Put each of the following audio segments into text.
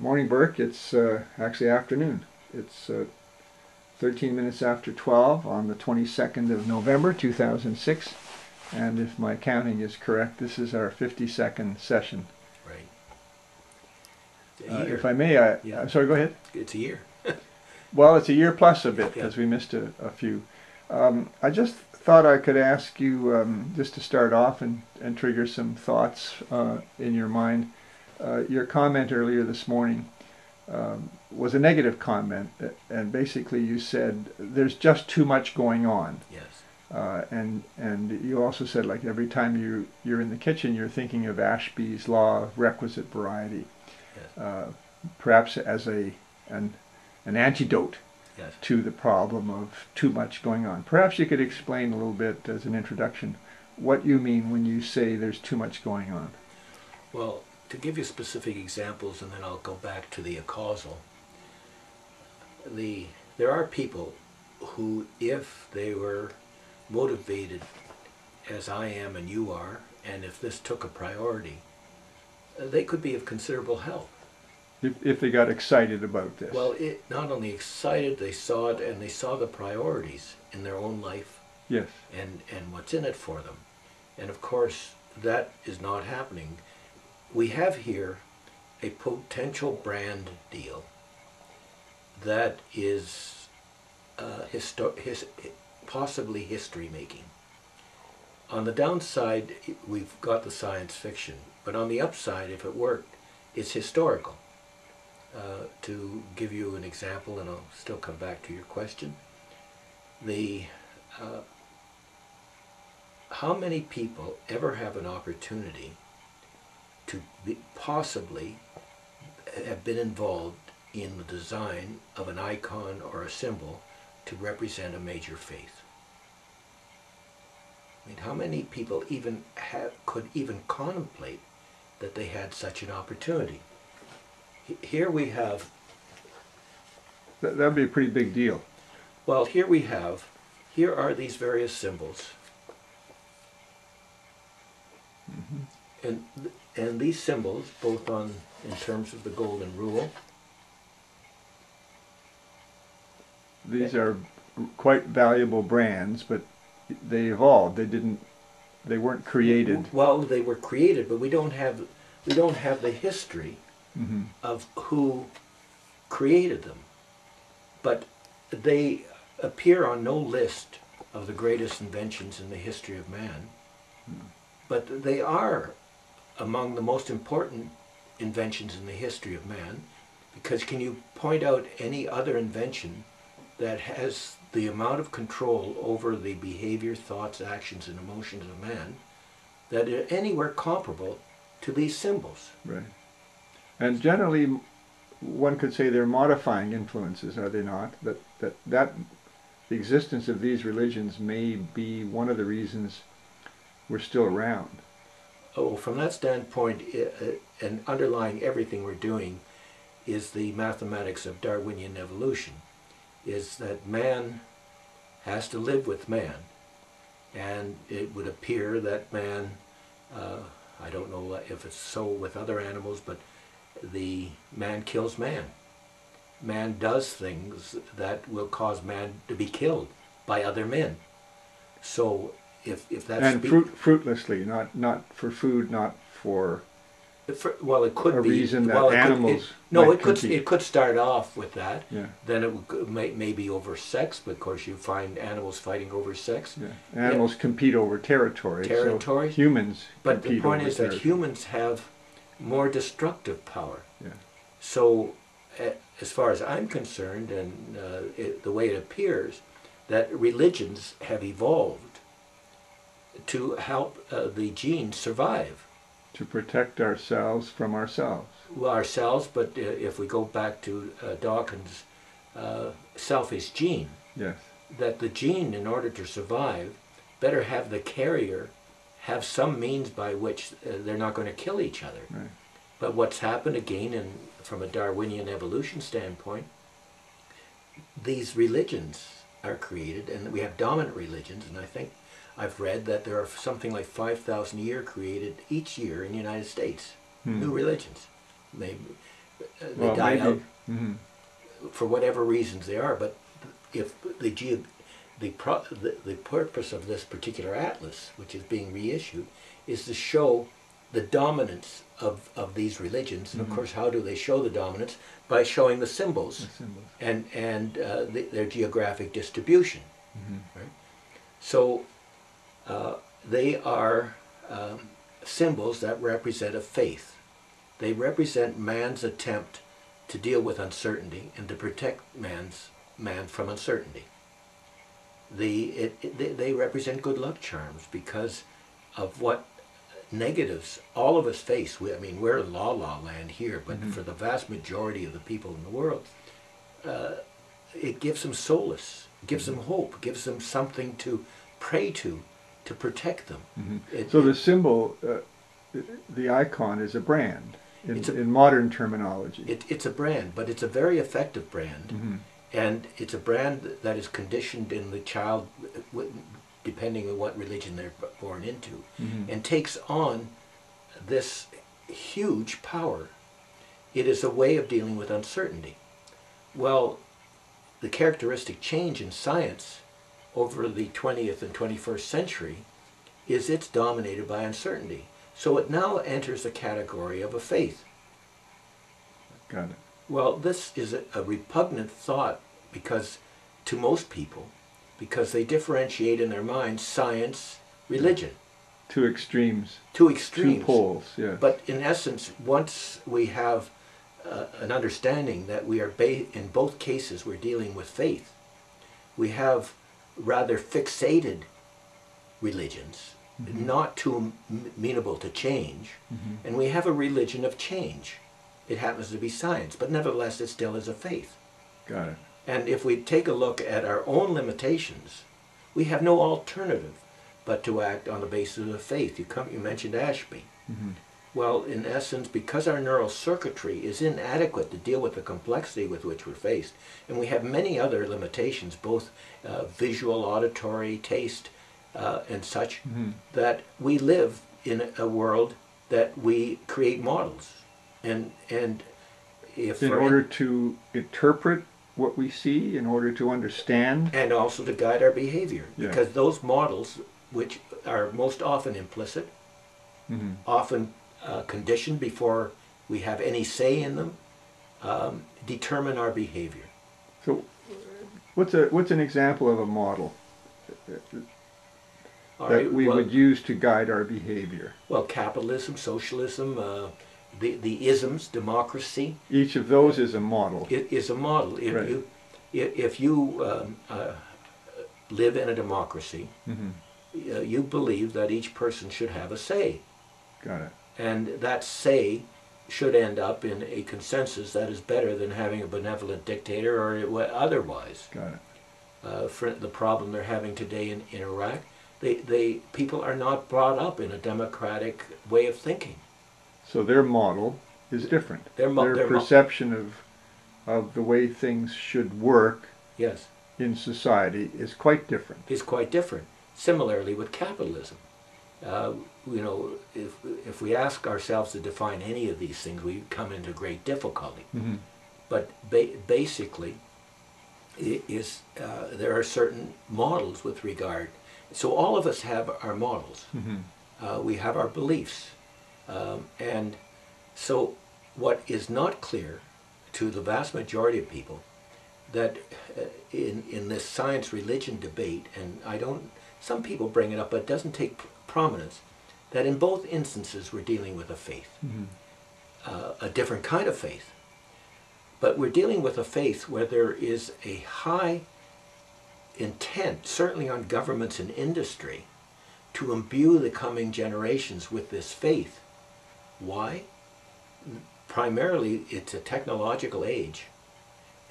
Morning, Burke. It's actually afternoon. It's 13 minutes after 12 on the 22nd of November 2006. And if my counting is correct, this is our 52nd session. Right. If I may, Yeah. I'm sorry, go ahead. It's a year. Well, it's a year plus a bit because Yeah. we missed a few. I just thought I could ask you, just to start off and trigger some thoughts in your mind. Your comment earlier this morning was a negative comment, and basically you said there's just too much going on. Yes. And you also said, like, every time you're in the kitchen, you're thinking of Ashby's law of requisite variety, Yes. perhaps as an antidote Yes. to the problem of too much going on. Perhaps you could explain a little bit as an introduction what you mean when you say there's too much going on. Well, to give you specific examples, and then I'll go back to the causal. There are people who, if they were motivated as I am and you are, and if this took a priority, they could be of considerable help. If they got excited about this. Well, not only excited, they saw it, and they saw the priorities in their own life. Yes. And what's in it for them. And of course, that is not happening. We have here a potential brand deal that is possibly history making. On the downside, we've got the science fiction, but on the upside, if it worked, it's historical. To give you an example, and I'll still come back to your question, how many people ever have an opportunity to possibly have been involved in the design of an icon or a symbol to represent a major faith? I mean, how many people could even contemplate that they had such an opportunity? Here we have... That'd be a pretty big deal. Well, here are these various symbols. Mm-hmm. And these symbols, both in terms of the golden rule. These are quite valuable brands, but they evolved. They weren't created. Well, they were created, but we don't have the history mm-hmm. of who created them. But they appear on no list of the greatest inventions in the history of man. Mm. But they are among the most important inventions in the history of man, because can you point out any other invention that has the amount of control over the behavior, thoughts, actions, and emotions of man that are anywhere comparable to these symbols? Right. And generally, one could say they're modifying influences, are they not? That the existence of these religions may be one of the reasons we're still around. Oh, from that standpoint, and underlying everything we're doing is the mathematics of Darwinian evolution, is that man has to live with man. And it would appear that man, I don't know if it's so with other animals, but the man kills man. Man does things that will cause man to be killed by other men. So if that's... And fruitlessly, not for food, not for... well, it could be a reason that animals... it could start off with that. Yeah. Then it may be over sex, but of course you find animals fighting over sex. Yeah. Animals compete over territory. Territories. So humans But the point over is territory. that humans have more destructive power. Yeah. So, as far as I'm concerned, and the way it appears, that religions have evolved to help the genes survive. To protect ourselves from ourselves. Well, ourselves, but if we go back to Dawkins' selfish gene, Yes. that the gene, in order to survive, better have the carrier have some means by which they're not going to kill each other. Right. But what's happened again, from a Darwinian evolution standpoint, these religions are created, and we have dominant religions, and I think I've read that there are something like 5,000 a year created each year in the United States, new religions. they Well, die maybe. out Mm-hmm. for whatever reasons they are. But if the purpose of this particular atlas, which is being reissued, is to show the dominance of these religions. And of Mm-hmm. course, how do they show the dominance? By showing the The symbols symbols. and their geographic distribution. Mm-hmm. Right? So they are symbols that represent a faith. They represent man's attempt to deal with uncertainty and to protect man from uncertainty. They represent good luck charms because of what negatives all of us face. I mean, we're in la land here, but Mm-hmm. for the vast majority of the people in the world, it gives them solace, gives them hope, gives them something to pray to protect them. Mm-hmm. So the symbol, the icon, is a brand in modern terminology. It's a brand, but it's a very effective brand. Mm-hmm. And it's a brand that is conditioned in the child, depending on what religion they're born into, Mm-hmm. and takes on this huge power. It is a way of dealing with uncertainty. Well, the characteristic change in science over the 20th and 21st century is it's dominated by uncertainty. So it now enters the category of a faith. Got it. Well, this is a repugnant thought because to most people, because they differentiate in their minds science, religion. Two extremes. Two extremes. Two poles, yeah. But in essence, once we have an understanding that we are, in both cases, we're dealing with faith, we have rather fixated religions, Mm-hmm. not too amenable to change, Mm-hmm. and we have a religion of change. It happens to be science, but nevertheless it still is a faith. Got it. And if we take a look at our own limitations, we have no alternative but to act on the basis of faith. You mentioned Ashby. Mm-hmm. Well, in essence, because our neural circuitry is inadequate to deal with the complexity with which we're faced, and we have many other limitations, both visual, auditory, taste, and such, Mm-hmm. that we live in a world that we create models. And if In order to interpret what we see, in order to understand. and also to guide our behavior, Yeah. because those models, which are most often implicit, Mm-hmm. often conditioned before we have any say in them, determine our behavior. So, what's an example of a model All that right, we well, would use to guide our behavior? well, capitalism, socialism, the isms, democracy, Each of those is a model. is a model. Right. If you live in a democracy, Mm-hmm. you believe that each person should have a say. Got it. And that say should end up in a consensus that is better than having a benevolent dictator or otherwise. Got it. For the problem they're having today in Iraq, people are not brought up in a democratic way of thinking. So their model is different. Their perception of the way things should work Yes, in society is quite different. is quite different. Similarly with capitalism. If we ask ourselves to define any of these things, we come into great difficulty. Mm-hmm. But basically, there are certain models with regard. So all of us have our models. Mm-hmm. We have our beliefs. And so what is not clear to the vast majority of people, that in this science-religion debate, and some people bring it up, but it doesn't take prominence, that in both instances we're dealing with a faith, Mm-hmm. a different kind of faith. But we're dealing with a faith where there is a high intent, certainly on governments and industry, to imbue the coming generations with this faith. Why? Primarily, it's a technological age.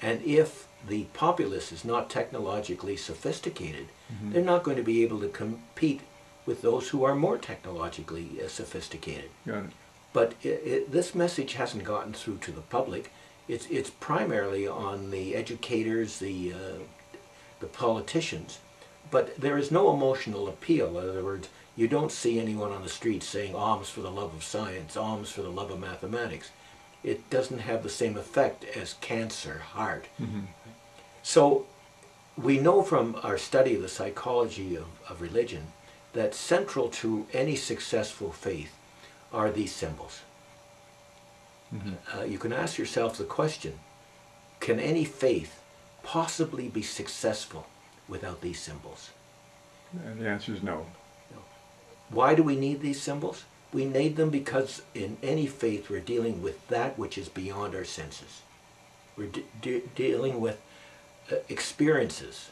And if the populace is not technologically sophisticated, Mm-hmm. they're not going to be able to compete with those who are more technologically sophisticated. Got it. But this message hasn't gotten through to the public. It's primarily on the educators, the politicians. But there is no emotional appeal. In other words, you don't see anyone on the street saying alms for the love of science, alms for the love of mathematics. it doesn't have the same effect as cancer, heart. Mm-hmm. So we know from our study of the psychology of religion that central to any successful faith are these symbols. Mm-hmm. You can ask yourself the question, can any faith possibly be successful without these symbols? And the answer is no. No. Why do we need these symbols? We need them because in any faith we're dealing with that which is beyond our senses. We're dealing with experiences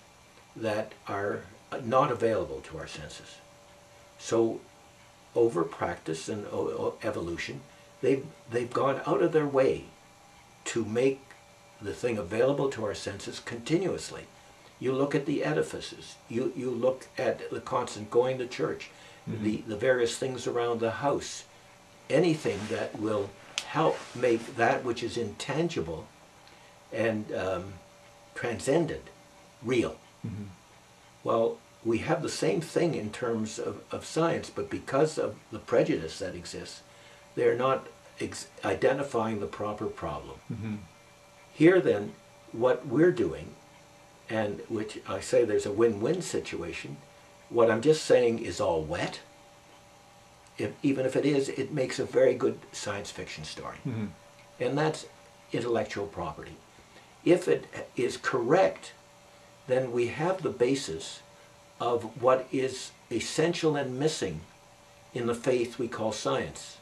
that are not available to our senses. So over practice and evolution, they've gone out of their way to make the thing available to our senses continuously. You look at the edifices, you look at the constant going to church, Mm-hmm. the various things around the house, anything that will help make that which is intangible and transcendent real. Mm-hmm. Well, we have the same thing in terms of science, but because of the prejudice that exists, they're not identifying the proper problem. Mm-hmm. Here then, what we're doing, and which I say there's a win-win situation, what I'm just saying is all wet. Even if it is, it makes a very good science fiction story. Mm-hmm. And that's intellectual property. If it is correct, then we have the basis of what is essential and missing in the faith we call science.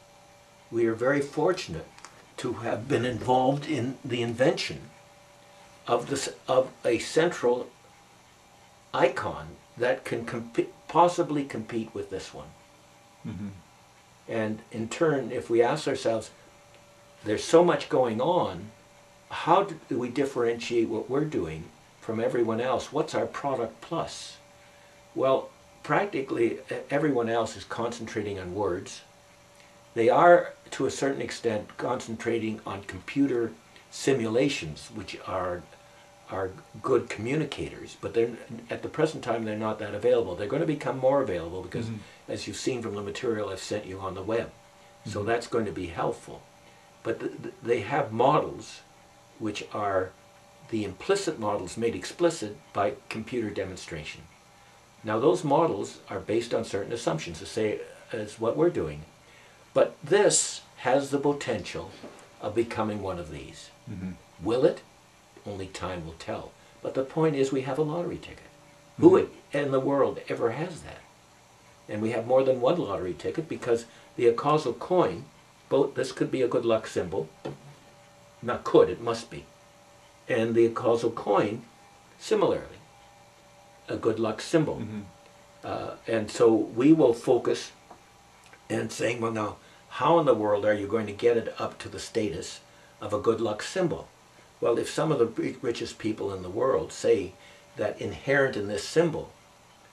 We are very fortunate to have been involved in the invention of a central icon that can possibly compete with this one. Mm-hmm. And in turn, if we ask ourselves, there's so much going on, how do we differentiate what we're doing from everyone else? What's our product plus? Well, practically everyone else is concentrating on words. They are, to a certain extent, concentrating on computer simulations, which are good communicators, but they're, at the present time they're not that available. They're going to become more available because, mm-hmm. as you've seen from the material I've sent you on the web, mm-hmm. so that's going to be helpful. But they have models which are the implicit models made explicit by computer demonstration. Now those models are based on certain assumptions, the same as what we're doing. But this has the potential of becoming one of these. Mm-hmm. Will it? Only time will tell. But the point is we have a lottery ticket. Mm-hmm. Who in the world ever has that? And we have more than one lottery ticket because the causal coin, both this could be a good luck symbol. Not could, it must be. And the causal coin, similarly, a good luck symbol. Mm-hmm. And so we will focus and saying, well now, how in the world are you going to get it up to the status of a good luck symbol? Well, if some of the richest people in the world say that inherent in this symbol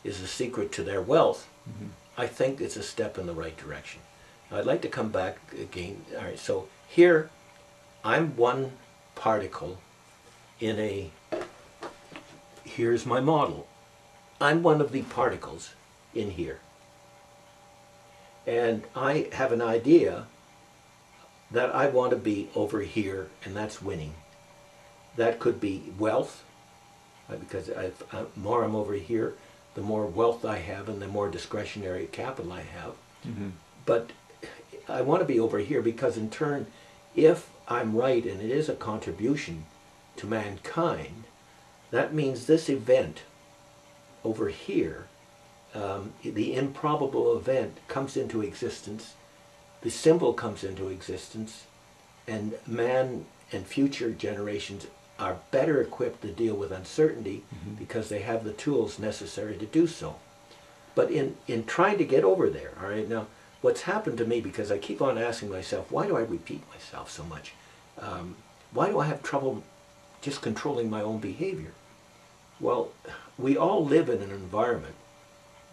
is the secret to their wealth, mm-hmm. I think it's a step in the right direction. Now, I'd like to come back again. All right, so here I'm one particle in a, here's my model. I'm one of the particles in here. And I have an idea that I want to be over here, and that's winning. That could be wealth, because the more I'm over here, the more wealth I have and the more discretionary capital I have. Mm-hmm. But I want to be over here because in turn, if I'm right and it is a contribution to mankind, that means this event over here, the improbable event comes into existence, the symbol comes into existence, and man and future generations are better equipped to deal with uncertainty mm-hmm. because they have the tools necessary to do so. But in trying to get over there, all right, now what's happened to me, because I keep on asking myself, why do I repeat myself so much? Why do I have trouble just controlling my own behavior? Well, we all live in an environment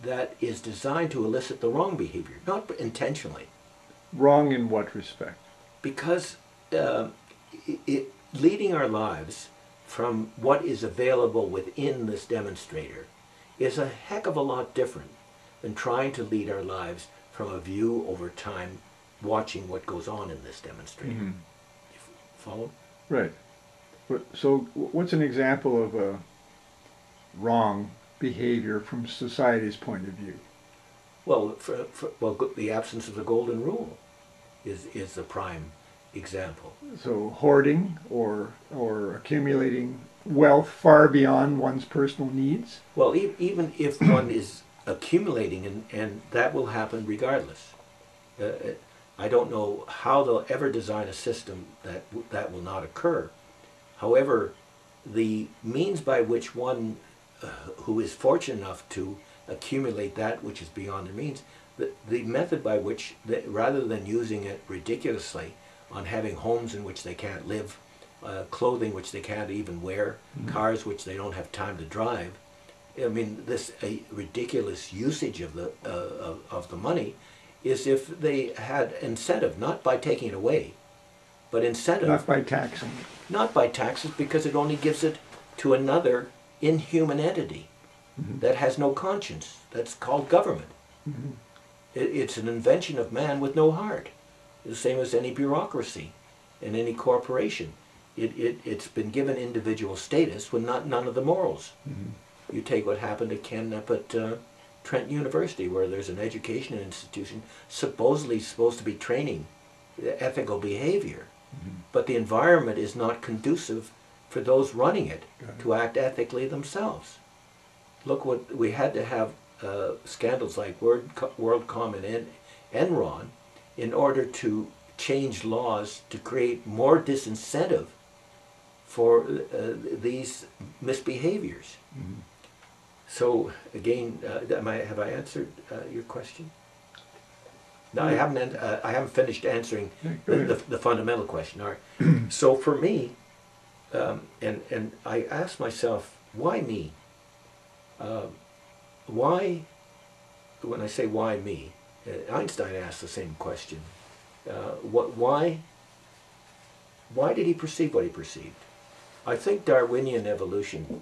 that is designed to elicit the wrong behavior, not intentionally. Wrong in what respect? Because leading our lives from what is available within this demonstrator is a heck of a lot different than trying to lead our lives from a view over time watching what goes on in this demonstrator. Mm-hmm. You Follow? Right. So what's an example of a wrong behavior from society's point of view? Well, the absence of the golden rule is the prime example. So hoarding or accumulating wealth far beyond one's personal needs? Well, even if one is accumulating, and that will happen regardless. I don't know how they'll ever design a system that will not occur. However, the means by which one who is fortunate enough to accumulate that which is beyond their means, the method by which, rather than using it ridiculously on having homes in which they can't live, clothing which they can't even wear, cars which they don't have time to drive, I mean, this a ridiculous usage of the money, is if they had incentive, not by taking it away, but incentive. Not by taxing. Not by taxes, because it only gives it to another inhuman entity that has no conscience. That's called government. It's an invention of man with no heart. The same as any bureaucracy and any corporation. It's been given individual status with none of the morals. You take what happened to Ken up at Trent University, where there's an education institution supposedly supposed to be training ethical behavior, but the environment is not conducive for those running it to act ethically themselves. Look, what we had to have scandals like WorldCom and Enron in order to change laws to create more disincentive for these misbehaviors. So again, have I answered your question? No, I haven't finished answering the fundamental question. All right. So for me, and I asked myself, why me? Why? When I say why me, Einstein asked the same question. Why did he perceive what he perceived? I think Darwinian evolution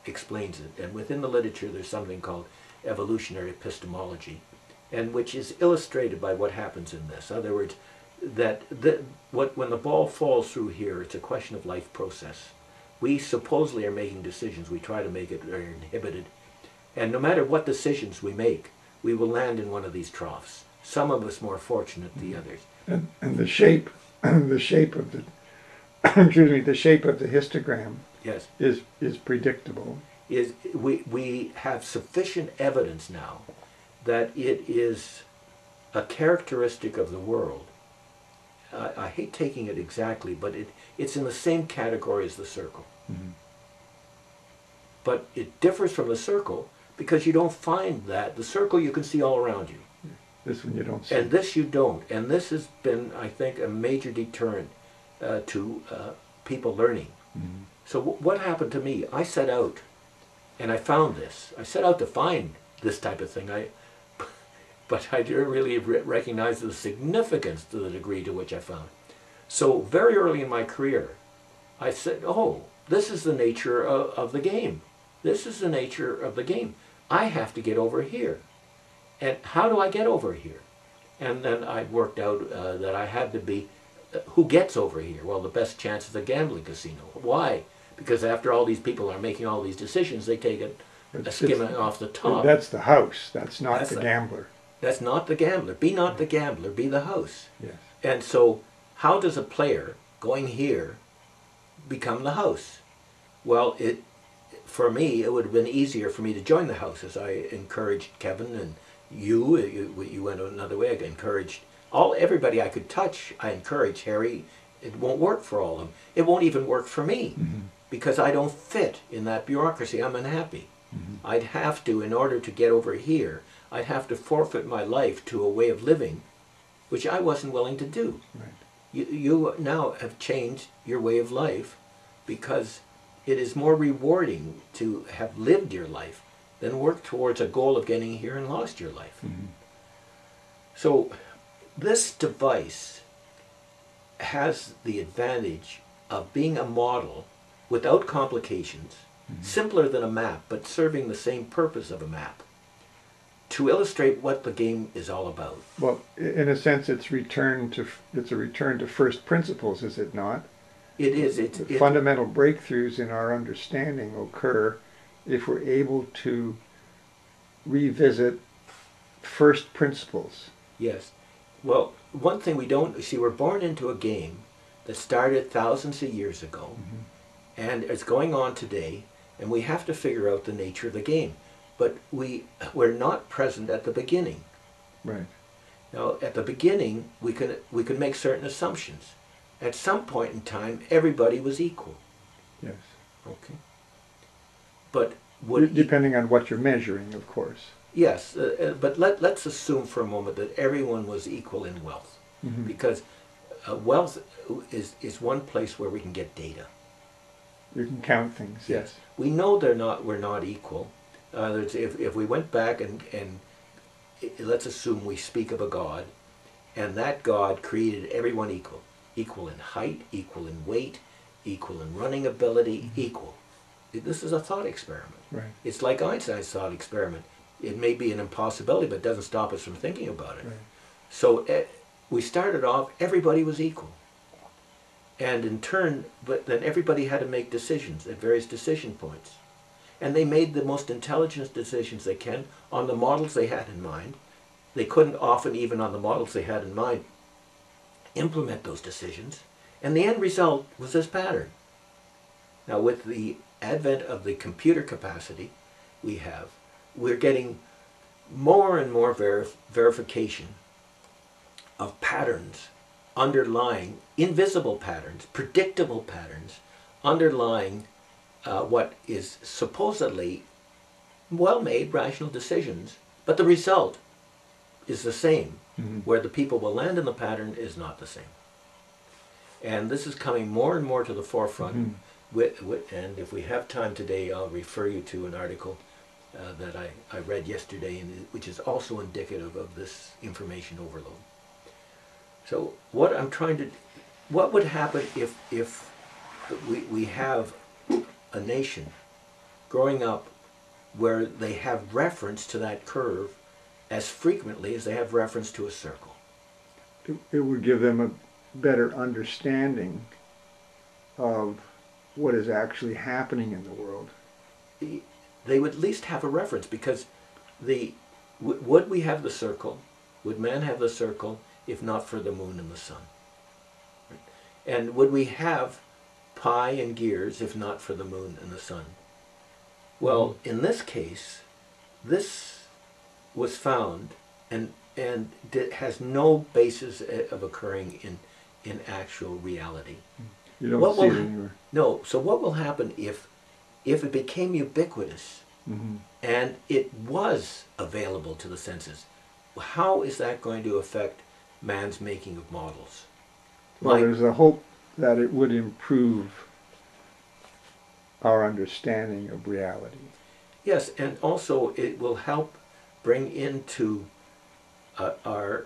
explains it, and within the literature there's something called evolutionary epistemology, and which is illustrated by what happens in this. In other words, when the ball falls through here, it's a question of life process. We supposedly are making decisions. We try to make it, are inhibited, and no matter what decisions we make, we will land in one of these troughs. Some of us more fortunate than the others. And the shape, the shape of the, excuse me, the shape of the histogram, yes, is predictable. We have sufficient evidence now that it is a characteristic of the world. I hate taking it exactly, but it's in the same category as the circle. But it differs from the circle because you don't find that. The circle you can see all around you. This one you don't see. And this you don't. And this has been, I think, a major deterrent to people learning. So what happened to me? I set out and I found this. I set out to find this type of thing. But I didn't really recognize the significance to the degree to which I found. So very early in my career, I said, oh, this is the nature of the game. This is the nature of the game. I have to get over here. And how do I get over here? And then I worked out that I had to be, who gets over here? Well, the best chance is a gambling casino. Why? Because after all these people are making all these decisions, they take a skimming off the top. That's the house. That's not the gambler. That's not the gambler. Be not the gambler. Be the house. Yes. And so how does a player going here become the house? Well, for me, it would have been easier for me to join the house, as I encouraged Kevin and you went another way. I encouraged everybody I could touch. I encouraged Harry. It won't work for all of them. It won't even work for me because I don't fit in that bureaucracy. I'm unhappy. I'd have to, in order to get over here, I'd have to forfeit my life to a way of living which I wasn't willing to do. Right. You now have changed your way of life because it is more rewarding to have lived your life than work towards a goal of getting here and lost your life. So this device has the advantage of being a model without complications, simpler than a map, but serving the same purpose of a map. to illustrate what the game is all about. Well, in a sense, it's a return to first principles, is it not? It is. Fundamental breakthroughs in our understanding occur if we're able to revisit first principles. Yes. Well, one thing we don't see, we're born into a game that started thousands of years ago, and it's going on today, and we have to figure out the nature of the game. But we're not present at the beginning. Right. Now, at the beginning, we can make certain assumptions. At some point in time, everybody was equal. Yes. Okay. But depending on what you're measuring, of course. Yes, but let's assume for a moment that everyone was equal in wealth, because wealth is one place where we can get data. You can count things. Yes. We know we're not equal. If we went back and let's assume we speak of a God, and that God created everyone equal. Equal in height, equal in weight, equal in running ability, equal. This is a thought experiment. Right. It's like Einstein's thought experiment. It may be an impossibility, but it doesn't stop us from thinking about it. Right. So we started off, everybody was equal. And in turn, but then everybody had to make decisions at various decision points. And they made the most intelligent decisions they can on the models they had in mind. They couldn't often, even on the models they had in mind, implement those decisions. And the end result was this pattern. Now, with the advent of the computer capacity we're getting more and more verification of patterns underlying, invisible patterns, predictable patterns, underlying what is supposedly well-made rational decisions, but the result is the same. Where the people will land in the pattern is not the same. And this is coming more and more to the forefront. And if we have time today, I'll refer you to an article that I read yesterday, which is also indicative of this information overload. So what would happen if we have a nation growing up where they have reference to that curve as frequently as they have reference to a circle? It would give them a better understanding of what is actually happening in the world. They would at least have a reference, because would we have the circle? Would man have the circle if not for the moon and the sun? Right? And would we have pi and gears if not for the moon and the sun? Well, in this case, this was found and has no basis of occurring in actual reality. You don't see it anywhere. No. So what will happen if it became ubiquitous and it was available to the senses? How is that going to affect man's making of models? Well, there's a hope that it would improve our understanding of reality. Yes, and also it will help bring into our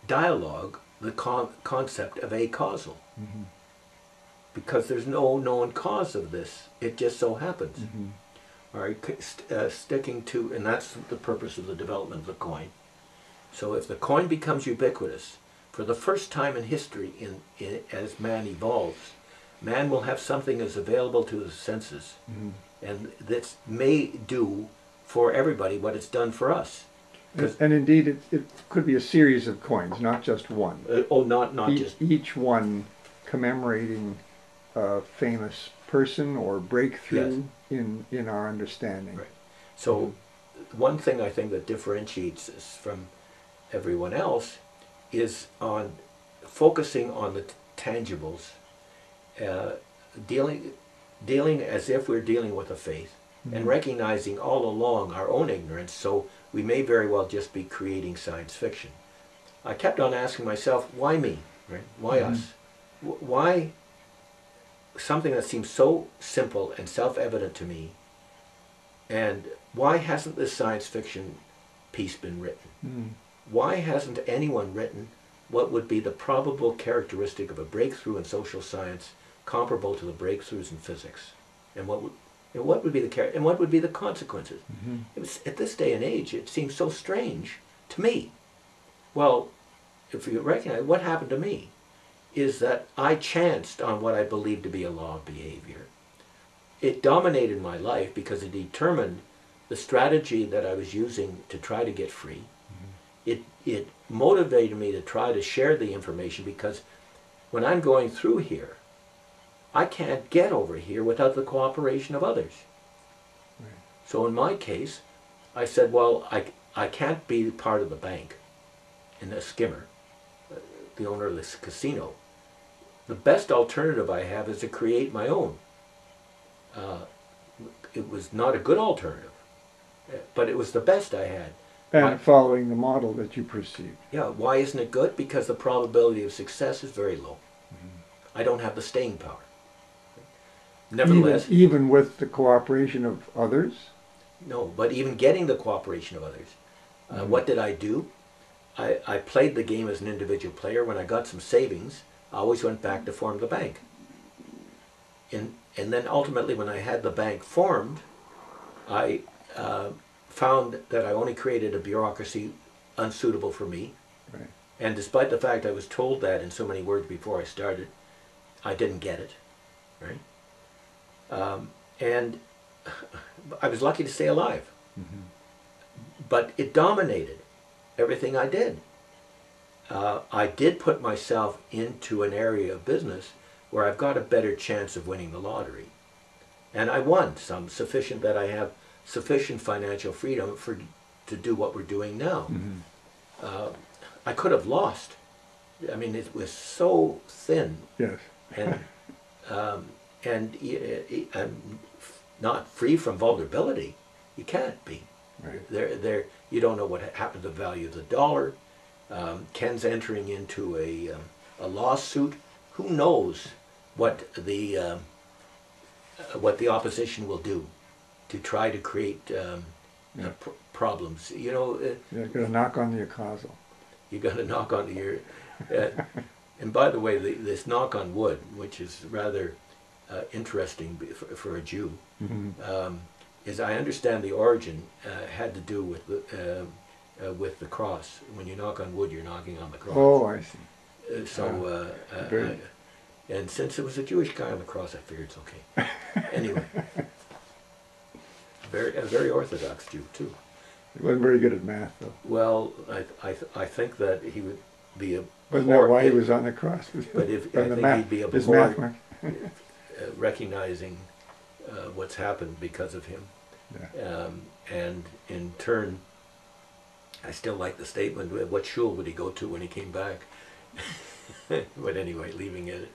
dialogue the concept of acausal. Because there's no known cause of this. It just so happens. All right, sticking to, and that's the purpose of the development of the coin. So if the coin becomes ubiquitous, for the first time in history, as man evolves, man will have something that's available to his senses, and that may do for everybody what it's done for us. And indeed, it could be a series of coins, not just one. Not just each one commemorating a famous person or breakthrough in our understanding. Right. So one thing I think that differentiates us from everyone else is on focusing on the tangibles, dealing as if we're dealing with a faith, and recognizing all along our own ignorance, so we may very well just be creating science fiction. I kept on asking myself, why me? Right? Why us? Why something that seems so simple and self-evident to me, and why hasn't this science fiction piece been written? Why hasn't anyone written what would be the probable characteristic of a breakthrough in social science comparable to the breakthroughs in physics? And And what would be the and what would be the consequences? Mm-hmm. It was, at this day and age, it seems so strange to me. Well, if you recognize what happened to me, is that I chanced on what I believed to be a law of behavior. It dominated my life because it determined the strategy that I was using to try to get free. Mm-hmm. It motivated me to try to share the information, because when I'm going through here, I can't get over here without the cooperation of others. Right. So in my case, I said, well, I can't be part of the bank and the skimmer, the owner of this casino. The best alternative I have is to create my own. It was not a good alternative, but it was the best I had. And following the model that you perceived. Yeah, why isn't it good? Because the probability of success is very low. Mm-hmm. I don't have the staying power. Nevertheless, even with the cooperation of others? No, but even getting the cooperation of others. Mm-hmm. What did I do? I played the game as an individual player. When I got some savings, I always went back to form the bank. And then ultimately, when I had the bank formed, I found that I only created a bureaucracy unsuitable for me. Right. And despite the fact I was told that in so many words before I started, I didn't get it. Right? And I was lucky to stay alive. Mm-hmm. But it dominated everything I did. I did put myself into an area of business where I've got a better chance of winning the lottery. And I won some, sufficient that I have sufficient financial freedom to do what we're doing now. Mm-hmm. I could have lost. I mean, it was so thin. Yes. And I'm not free from vulnerability. You can't be. Right. You don't know what happened to the value of the dollar. Ken's entering into a lawsuit. Who knows what the opposition will do to try to create problems? You know. You're going to knock on the causal. You got to knock on your. And by the way, this knock on wood, which is rather interesting for a Jew, mm-hmm. Is I understand the origin had to do with the cross. When you knock on wood, you're knocking on the cross. Oh, I see. And since it was a Jewish guy on the cross, I figured it's okay. Anyway, a very Orthodox Jew too. He wasn't very good at math, though. Well, I think that he would be a. Wasn't that why he was on the cross? But I think he'd be a before recognizing what's happened because of him. Yeah. And in turn, I still like the statement, what shul would he go to when he came back? But anyway, leaving it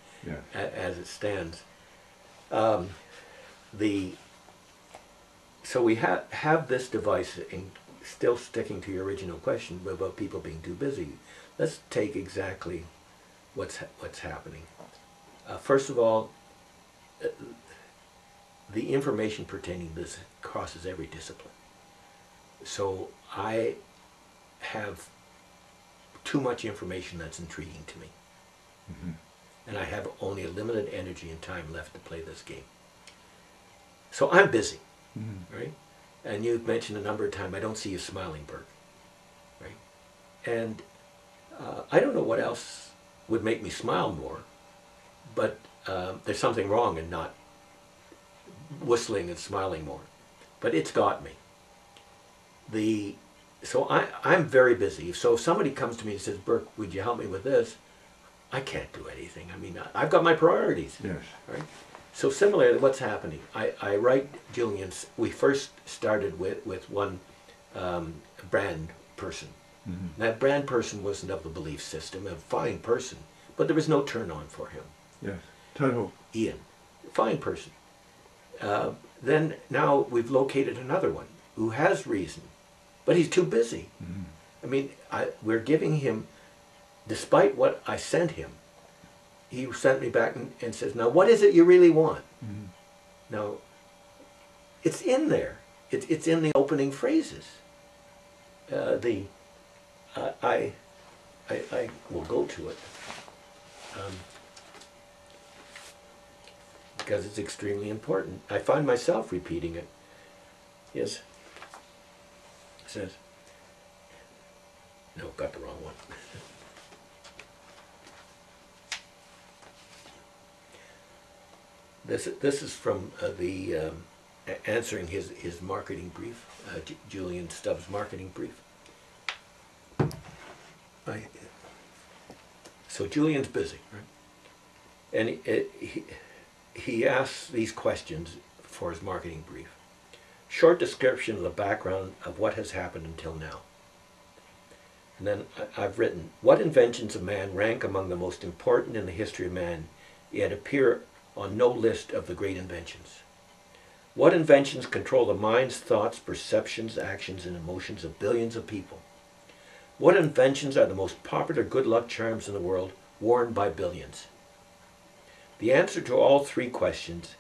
as it stands. So we have this device, in still sticking to your original question about people being too busy. Let's take exactly what's happening. First of all, the information pertaining to this crosses every discipline. So I have too much information that's intriguing to me. Mm-hmm. And I have only a limited energy and time left to play this game. So I'm busy, mm-hmm. right? And you've mentioned a number of times, I don't see you smiling, Burke, right? And I don't know what else would make me smile more, but there's something wrong in not whistling and smiling more. But it's got me. So I'm very busy. So if somebody comes to me and says, Burke, would you help me with this? I can't do anything. I mean, I've got my priorities. Yes. Right? So similarly, what's happening? I write Julian's. We first started with one brand person. Mm-hmm. That brand person wasn't of the belief system, a fine person, but there was no turn on for him. Yes. Total. Ian, fine person. Then now we've located another one who has reason, but he's too busy. Mm-hmm. I mean, we're giving him, despite what I sent him, he sent me back and says, now what is it you really want? Mm-hmm. Now, it's in there. It's in the opening phrases. I will go to it. because it's extremely important. I find myself repeating it. Yes. It says, no, got the wrong one. This is from answering his marketing brief, Julian Stubbs' marketing brief. So Julian's busy, right? And he asks these questions for his marketing brief. Short description of the background of what has happened until now. And then I've written, what inventions of man rank among the most important in the history of man, yet appear on no list of the great inventions? What inventions control the minds, thoughts, perceptions, actions, and emotions of billions of people? What inventions are the most popular good luck charms in the world, worn by billions? The answer to all three questions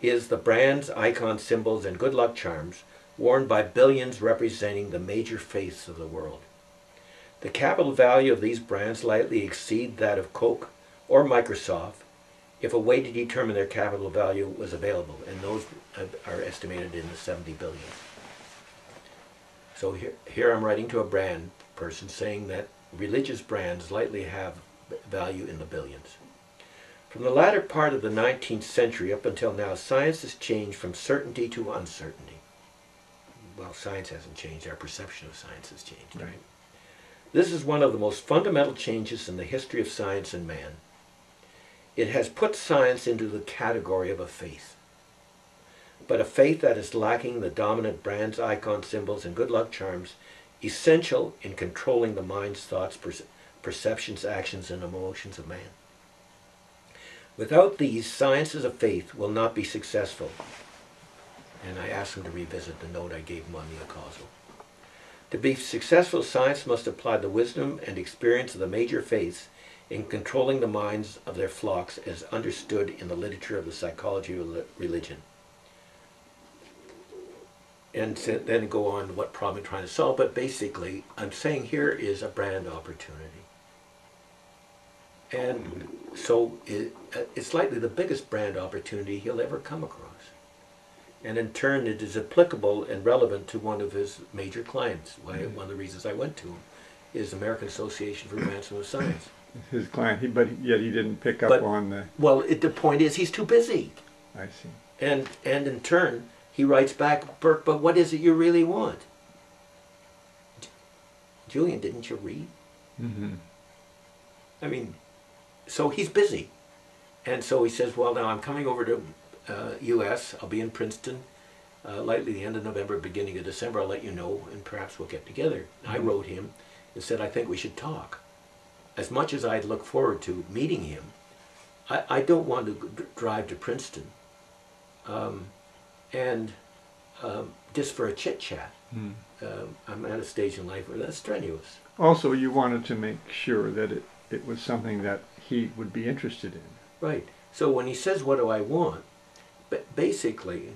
is the brands, icons, symbols, and good luck charms worn by billions representing the major faiths of the world. The capital value of these brands slightly exceed that of Coke or Microsoft if a way to determine their capital value was available, and those are estimated in the 70 billion. So here I'm writing to a brand person saying that religious brands likely have value in the billions. From the latter part of the 19th century up until now, science has changed from certainty to uncertainty. Well, science hasn't changed, our perception of science has changed, right? This is one of the most fundamental changes in the history of science and man. It has put science into the category of a faith, but a faith that is lacking the dominant brands, icons, symbols, and good luck charms essential in controlling the mind's thoughts, perceptions, actions, and emotions of man. Without these, science as a faith will not be successful. And I asked him to revisit the note I gave him on the causal. To be successful, science must apply the wisdom and experience of the major faiths in controlling the minds of their flocks as understood in the literature of the psychology of religion. And then go on what problem I'm trying to solve. But basically, I'm saying here is a brand opportunity. And so it's likely the biggest brand opportunity he'll ever come across. And in turn, it is applicable and relevant to one of his major clients. One of the reasons I went to him is the American Association for Advancement of Science. His client, but yet he didn't pick up on the... Well, the point is he's too busy. I see. And in turn, he writes back, Burke, but what is it you really want? Julian, didn't you read? Mm-hmm. I mean, so he's busy. And so he says, well, now I'm coming over to U.S. I'll be in Princeton, likely the end of November, beginning of December. I'll let you know, and perhaps we'll get together. Mm-hmm. I wrote him and said, I think we should talk. As much as I'd look forward to meeting him, I don't want to drive to Princeton just for a chit-chat. Mm. I'm at a stage in life where that's strenuous. Also, you wanted to make sure that it was something that he would be interested in. Right. So when he says, what do I want? But basically,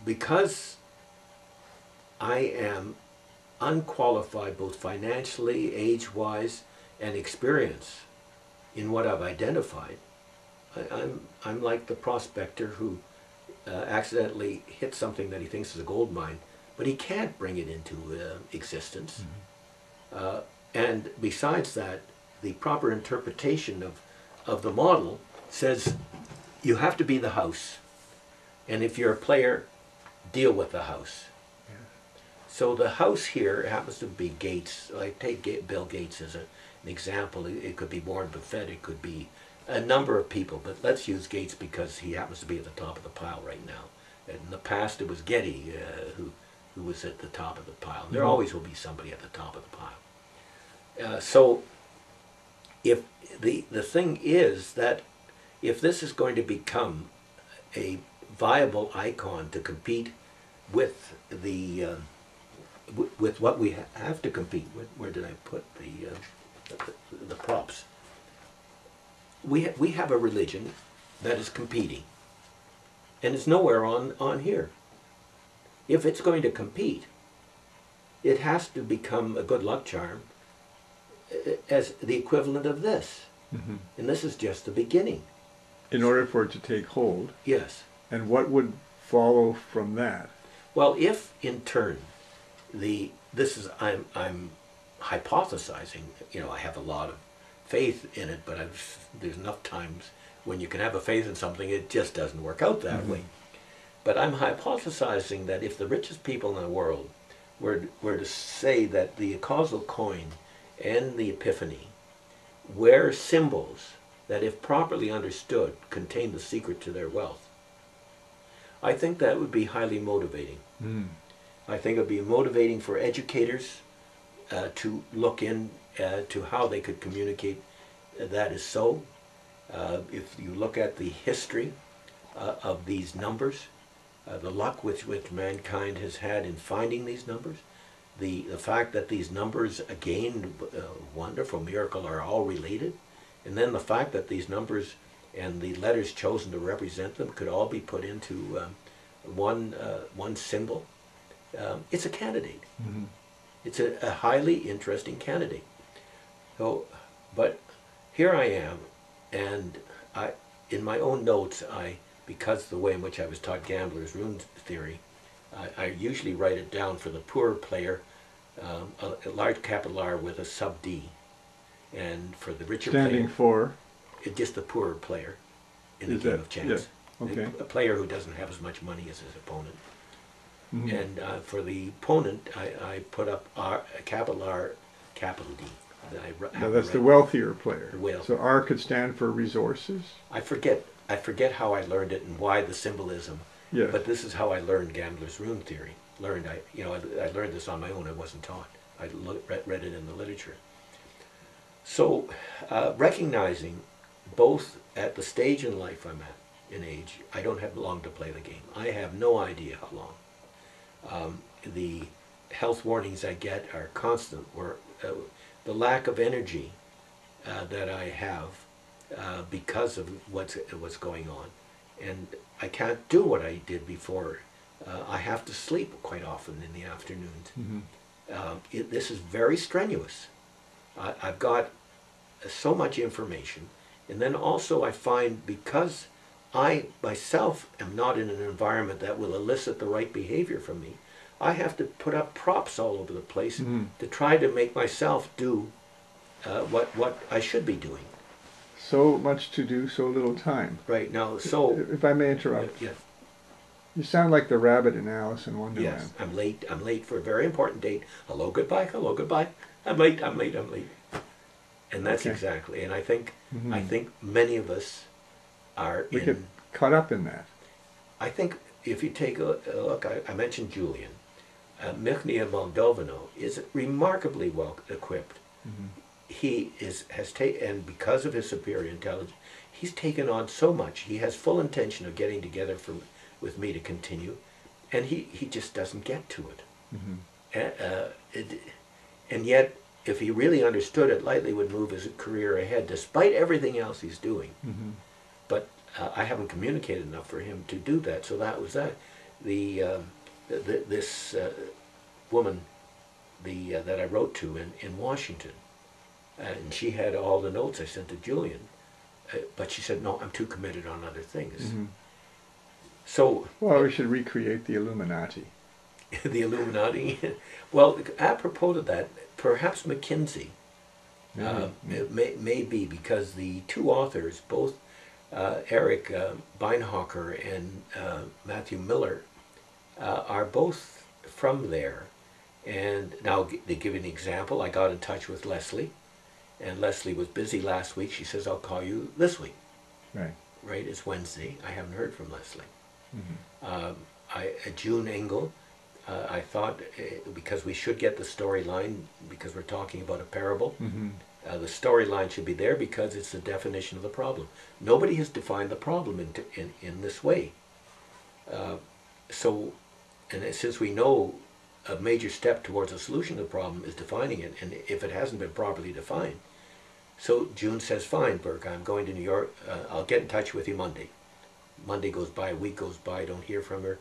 because I am unqualified both financially, age-wise, and experience in what I've identified, I'm like the prospector who accidentally hits something that he thinks is a gold mine, but he can't bring it into existence. Mm-hmm. And besides that, the proper interpretation of the model says you have to be the house, and if you're a player, deal with the house. Yeah. So the house here happens to be Gates. I take Bill Gates as an example. It could be Warren Buffett, it could be a number of people, but let's use Gates because he happens to be at the top of the pile right now. In the past it was Getty who was at the top of the pile. There always will be somebody at the top of the pile. So if the thing is that if this is going to become a viable icon to compete with the with what we have to compete with, where did I put the props? We have a religion that is competing, and it's nowhere on here. If it's going to compete, it has to become a good luck charm as the equivalent of this. Mm-hmm. And this is just the beginning. In order for it to take hold. Yes. And what would follow from that? Well, if in turn I'm hypothesizing, I have a lot of faith in it, but there's enough times when you can have a faith in something, it just doesn't work out that way. But I'm hypothesizing that if the richest people in the world were to say that the causal coin and the epiphany were symbols that, if properly understood, contain the secret to their wealth, I think that would be highly motivating. I think it would be motivating for educators to look in to how they could communicate that is so. If you look at the history of these numbers, the luck which mankind has had in finding these numbers, the fact that these numbers, again, wonderful miracle, are all related, and then the fact that these numbers and the letters chosen to represent them could all be put into one symbol. It's a candidate. It's a highly interesting candidate. So, but here I am, and in my own notes, because of the way in which I was taught gambler's rune theory, I usually write it down for the poor player, a large capital R with a sub D, and for the richer Standing player, for? just the poorer player in the game of chance. Yeah. Okay. A player who doesn't have as much money as his opponent. And for the opponent, I put up R, capital R, capital D. Now that's the wealthier player. The wealthy. So R could stand for resources? I forget how I learned it and why the symbolism. Yes. But this is how I learned gambler's rune theory. I learned this on my own. I wasn't taught. I read it in the literature. So recognizing both at the stage in life I'm at, in age, I don't have long to play the game. I have no idea how long. The health warnings I get are constant. The lack of energy that I have because of what's going on, and I can't do what I did before. I have to sleep quite often in the afternoons. This is very strenuous. I've got so much information, and then also I find, because I myself am not in an environment that will elicit the right behavior from me, I have to put up props all over the place to try to make myself do what I should be doing. So much to do, so little time. Right now, so... If I may interrupt. Yeah. You sound like the rabbit in Alice in Wonderland. Yes, I'm late. I'm late for a very important date. Hello, goodbye. Hello, goodbye. I'm late. I'm late. I'm late. And that's exactly. And I think many of us are we get caught up in that. I think if you take a look, I mentioned Julian. Michnia Moldovino is remarkably well equipped. He has taken, and because of his superior intelligence, he's taken on so much. He has full intention of getting together with me to continue, and he just doesn't get to it. And yet, if he really understood it, lightly would move his career ahead, despite everything else he's doing. But I haven't communicated enough for him to do that. So that was that. This woman, that I wrote to in Washington, and she had all the notes I sent to Julian, but she said, no, I'm too committed on other things. So, well, we should recreate the Illuminati. The Illuminati. Well, apropos of that, perhaps McKinsey may be, because the two authors, both Eric Beinhocker and Matthew Miller, are both from there. And now, to give you an example, I got in touch with Leslie, and Leslie was busy last week. She says, I'll call you this week. Right. Right, it's Wednesday. I haven't heard from Leslie. June Engel, I thought, because we should get the storyline, because we're talking about a parable, the storyline should be there because it's the definition of the problem. Nobody has defined the problem in this way. So, and since we know a major step towards a solution to the problem is defining it, and if it hasn't been properly defined. So June says, fine, Burke, I'm going to New York. I'll get in touch with you Monday. Monday goes by, a week goes by, don't hear from her,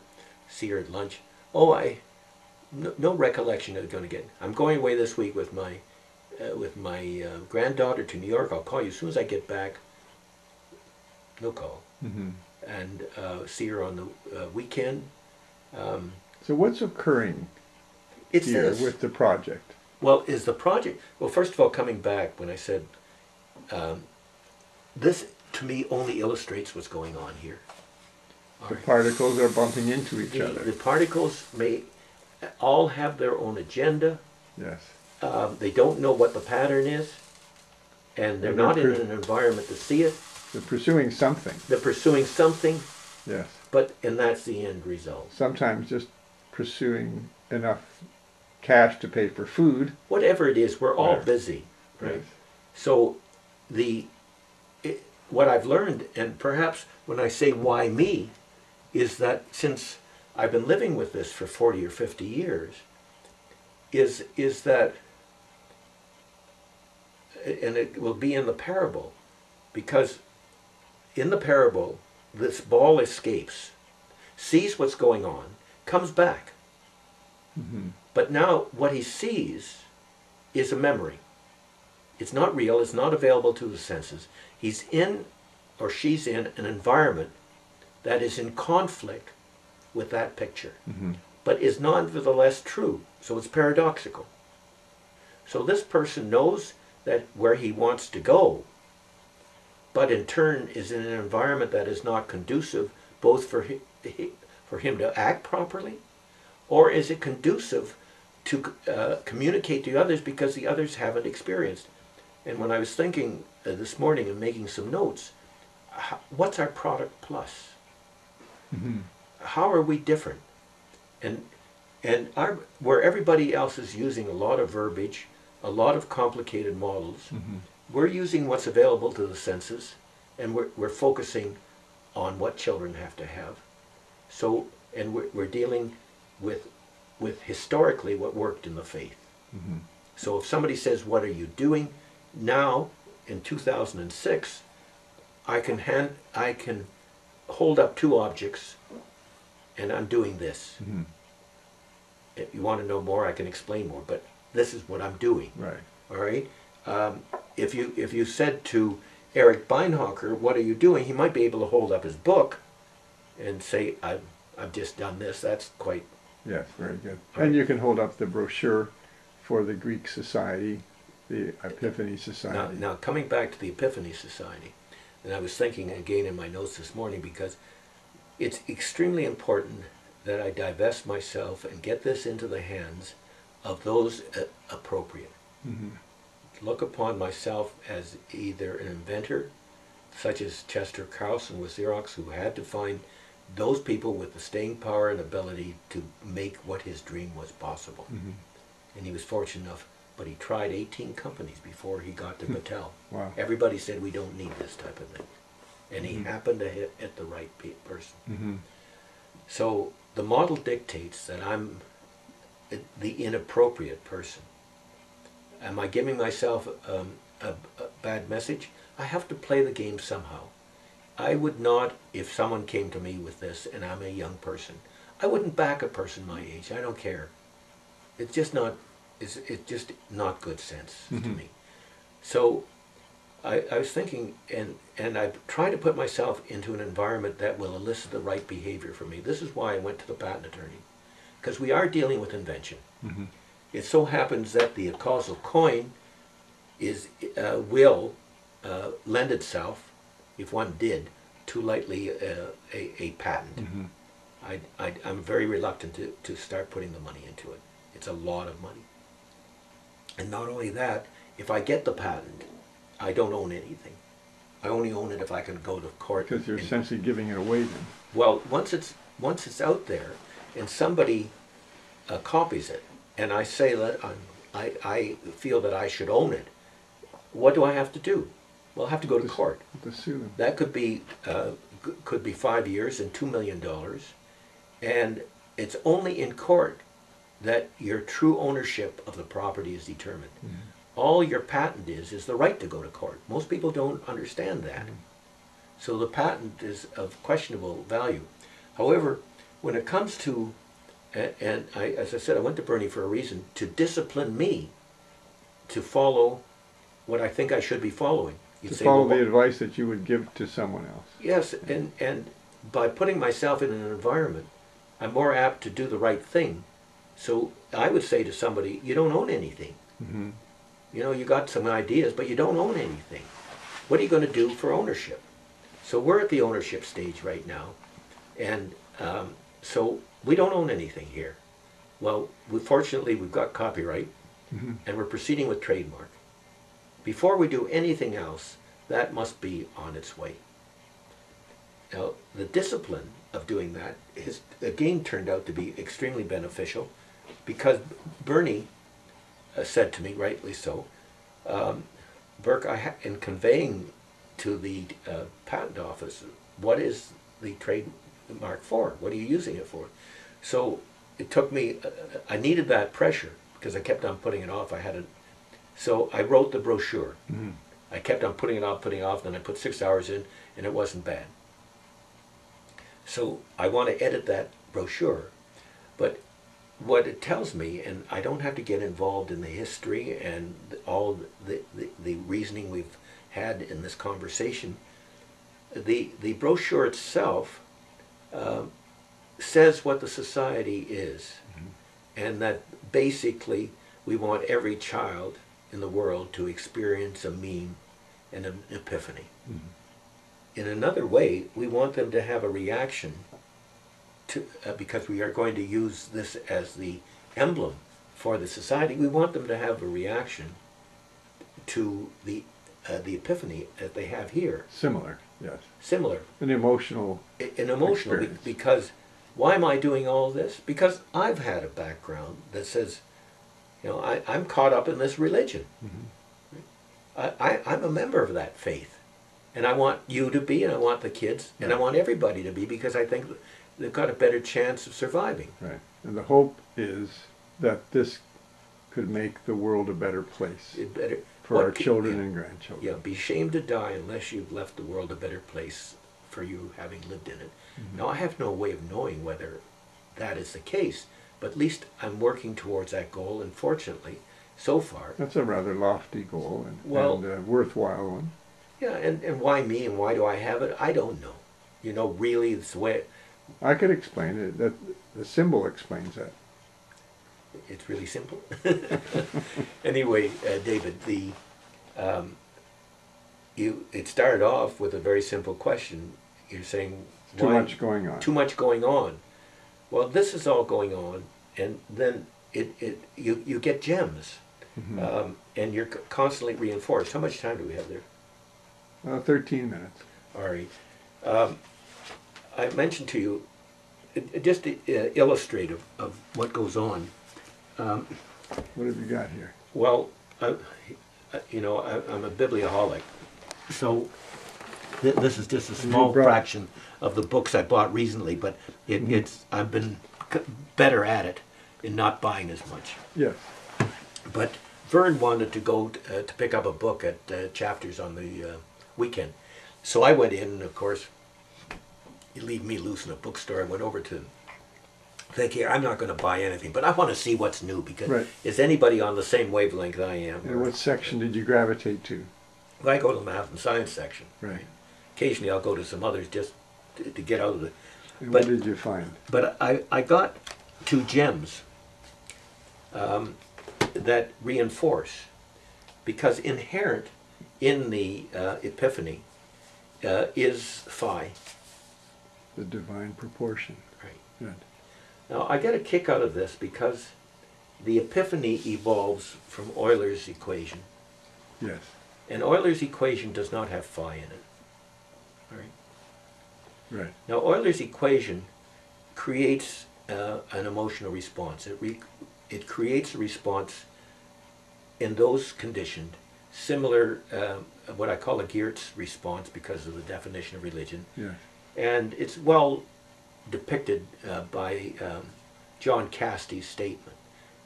see her at lunch. Oh, no recollection of going to get. I'm going away this week with my granddaughter to New York. I'll call you as soon as I get back. no call, Mm-hmm. and see her on the weekend. So what's occurring It's here this. with the project? Well, is the project, well, first of all, coming back when I said, this to me only illustrates what's going on here. All The right. particles are bumping into each The other. particles may all have their own agenda. Yes. They don't know what the pattern is, and they're And they're not in an environment to see it. They're pursuing something. They're pursuing something, Yes. and that's the end result. Sometimes just pursuing enough cash to pay for food. Whatever it is, we're all Right. busy, right? Yes. So what I've learned, and perhaps when I say why me, is that since I've been living with this for 40 or 50 years, is that, and it will be in the parable, because in the parable, this ball escapes, sees what's going on, comes back. Mm-hmm. But now what he sees is a memory. It's not real, it's not available to the senses. He's in, or she's in, an environment that is in conflict with that picture, Mm-hmm. but is nevertheless true. So it's paradoxical. So this person knows that where he wants to go, but in turn is in an environment that is not conducive both for him to act properly, or is it conducive to communicate to others because the others haven't experienced. And when I was thinking this morning and making some notes, what's our product plus? Mm-hmm. How are we different? And where everybody else is using a lot of verbiage, a lot of complicated models, Mm-hmm. we're using what's available to the senses, and we're focusing on what children have to have. So, and we're dealing with historically what worked in the faith. Mm-hmm. So if somebody says, what are you doing? Now, in 2006, I can hold up two objects, and I'm doing this. Mm-hmm. If you want to know more, I can explain more, but this is what I'm doing. Right. All right? If you said to Eric Beinhocker, what are you doing? He might be able to hold up his book and say, I've just done this. That's quite... Yes, very good. All And right. you can hold up the brochure for the Greek Society, the Epiphany Society. Now, coming back to the Epiphany Society, and I was thinking again in my notes this morning, because it's extremely important that I divest myself and get this into the hands of those appropriate. Mm-hmm. Look upon myself as either an inventor, such as Chester Carlson with Xerox, who had to find those people with the staying power and ability to make what his dream was possible. Mm-hmm. And he was fortunate enough, but he tried 18 companies before he got to Battelle. Wow. Everybody said, we don't need this type of thing. And he Mhm. happened to hit at the right person. Mm-hmm. So the model dictates that I'm the inappropriate person. Am I giving myself a bad message? I have to play the game somehow. I would not, if someone came to me with this and I'm a young person, I wouldn't back a person my age. I don't care. It's just not good sense to Mhm. me. So I was thinking, and I try to put myself into an environment that will elicit the right behavior for me. This is why I went to the patent attorney, because we are dealing with invention. Mm-hmm. It so happens that the causal coin will lend itself, if one did, too lightly a patent. Mm-hmm. I'm very reluctant to start putting the money into it. It's a lot of money. And not only that, if I get the patent, I don't own anything. I only own it if I can go to court. Because you're and- essentially giving it away then. Well, once it's out there and somebody copies it, and I say that I feel that I should own it, what do I have to do? Well, I have to go to Just- court. To sue them. That could be 5 years and $2 million, and it's only in court that your true ownership of the property is determined. Mhm. All your patent is the right to go to court. Most people don't understand that. Mhm. So the patent is of questionable value. However, when it comes to, and as I said, I went to Bernie for a reason, to discipline me to follow what I think I should be following. You'd To say, follow well, the advice that you would give to someone else. yes, and by putting myself in an environment, I'm more apt to do the right thing. So I would say to somebody, you don't own anything. Mm-hmm. You know, you got some ideas, but you don't own anything. What are you going to do for ownership? So we're at the ownership stage right now, and so we don't own anything here. Well, fortunately, we've got copyright, Mm-hmm. and we're proceeding with trademark. Before we do anything else, that must be on its way. Now, the discipline of doing that has again turned out to be extremely beneficial, because Bernie said to me, rightly so, Burke, in conveying to the patent office, what is the trademark for? What are you using it for? So it took me, I needed that pressure because I kept on putting it off. So I wrote the brochure. Mm-hmm. I kept on putting it off, then I put 6 hours in, and it wasn't bad. So I want to edit that brochure, but what it tells me, and I don't have to get involved in the history and all the reasoning we've had in this conversation, the brochure itself says what the society is, and that basically we want every child in the world to experience a meme and an epiphany. In another way, we want them to have a reaction to, because we are going to use this as the emblem for the society, we want them to have a reaction to the epiphany that they have here. Similar, yes. Similar. An emotional experience. Because why am I doing all this? Because I've had a background that says, you know, I'm caught up in this religion. I'm a member of that faith. And I want you to be, and I want the kids, and I want everybody to be, because I think they've got a better chance of surviving. Right. And the hope is that this could make the world a better place for our children and grandchildren. Yeah, be shamed to die unless you've left the world a better place for you having lived in it. Now, I have no way of knowing whether that is the case, but at least I'm working towards that goal, and fortunately, so far... That's a rather lofty goal and a worthwhile one. Yeah, and why me, and why do I have it? I don't know. You know, really, it's the way... I could explain it. That the symbol explains that. It's really simple. Anyway, David, it started off with a very simple question. You're saying... Too much going on. Too much going on. Well, this is all going on, and then you get gems, and you're constantly reinforced. How much time do we have there? 13 minutes. All right. I mentioned to you, just illustrative of what goes on. What have you got here? Well, you know, I'm a biblioholic, so this is just a small fraction of the books I bought recently, but I've been better at it in not buying as much. Yes. But Vern wanted to go to pick up a book at Chapters on the weekend. So I went in, and of course, you leave me loose in a bookstore. I went over to thinking, I'm not going to buy anything, but I want to see what's new, because is anybody on the same wavelength I am? And what section did you gravitate to? Well, I go to the math and science section. Right. Occasionally I'll go to some others just to get out of it. And what did you find? But I got two gems that reinforce, because inherent in the epiphany is phi. The divine proportion. Right. Good. Now, I get a kick out of this because the epiphany evolves from Euler's equation. Yes. And Euler's equation does not have phi in it. All right. Right. Now, Euler's equation creates an emotional response. It creates a response in those conditioned, similar, what I call a Geertz response because of the definition of religion. Yes. And it's well depicted by John Casty's statement.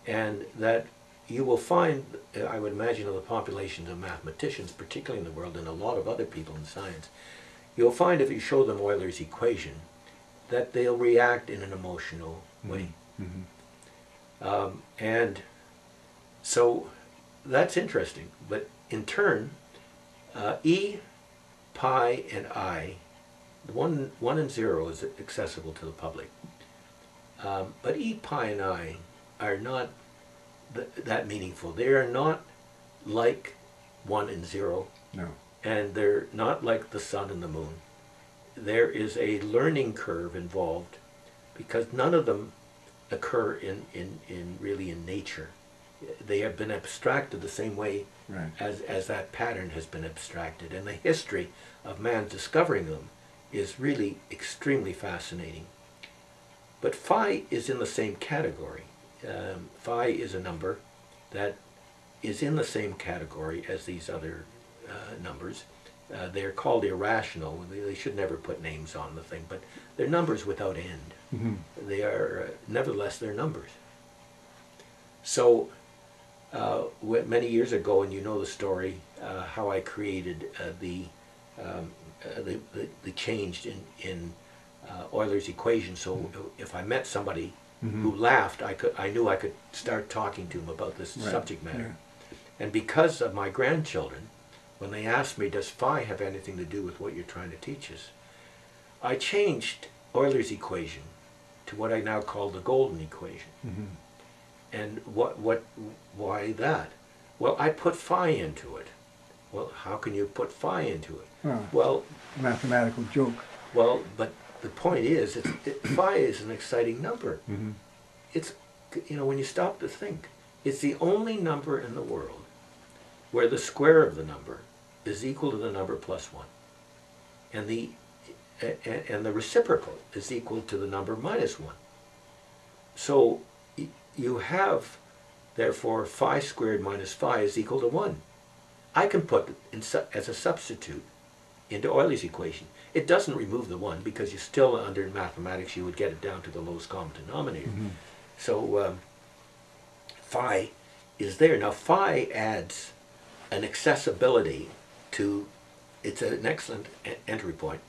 And that you will find, I would imagine, of the populations of mathematicians, particularly in the world, and a lot of other people in science, you'll find if you show them Euler's equation, that they'll react in an emotional way. And so that's interesting. But in turn, E, pi, and I, 1 and 0 is accessible to the public. But E, pi, and I are not that meaningful. They are not like 1 and 0. No. And they're not like the sun and the moon. There is a learning curve involved because none of them occur really in nature. They have been abstracted the same way Right. as that pattern has been abstracted. And the history of man discovering them is really extremely fascinating. But phi is in the same category. Phi is a number that is in the same category as these other numbers. They're called irrational. They should never put names on the thing, but they're numbers without end. Mm-hmm. They are, nevertheless, they're numbers. So, many years ago, and you know the story, how I created the change in Euler's equation. So if I met somebody Mm-hmm. who laughed, I knew I could start talking to him about this Right. subject matter. Yeah. And because of my grandchildren, when they asked me, does phi have anything to do with what you're trying to teach us? I changed Euler's equation to what I now call the golden equation. Mm-hmm. And why that? Well, I put phi into it. Well, how can you put phi into it? Oh, Well, mathematical joke. but the point is, phi is an exciting number. Mm-hmm. It's, when you stop to think, it's the only number in the world where the square of the number is equal to the number plus 1. And the reciprocal is equal to the number minus 1. So you have, therefore, phi squared minus phi is equal to 1. I can put as a substitute into Euler's equation. It doesn't remove the 1 because you still, under mathematics, you would get it down to the lowest common denominator. Mm-hmm. So phi is there. Now phi adds an accessibility to, it's an excellent entry point.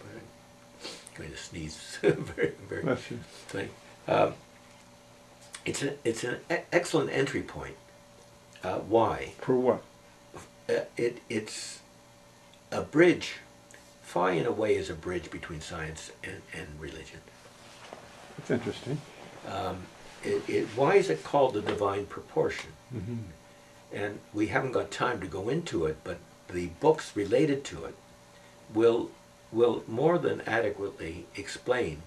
I'm going to sneeze very, very Bless you. thing. It's an excellent entry point. Why? For what? It's a bridge. Phi, in a way, is a bridge between science and religion. It's interesting. Why is it called the divine proportion? Mm-hmm. And we haven't got time to go into it, but the books related to it will more than adequately explain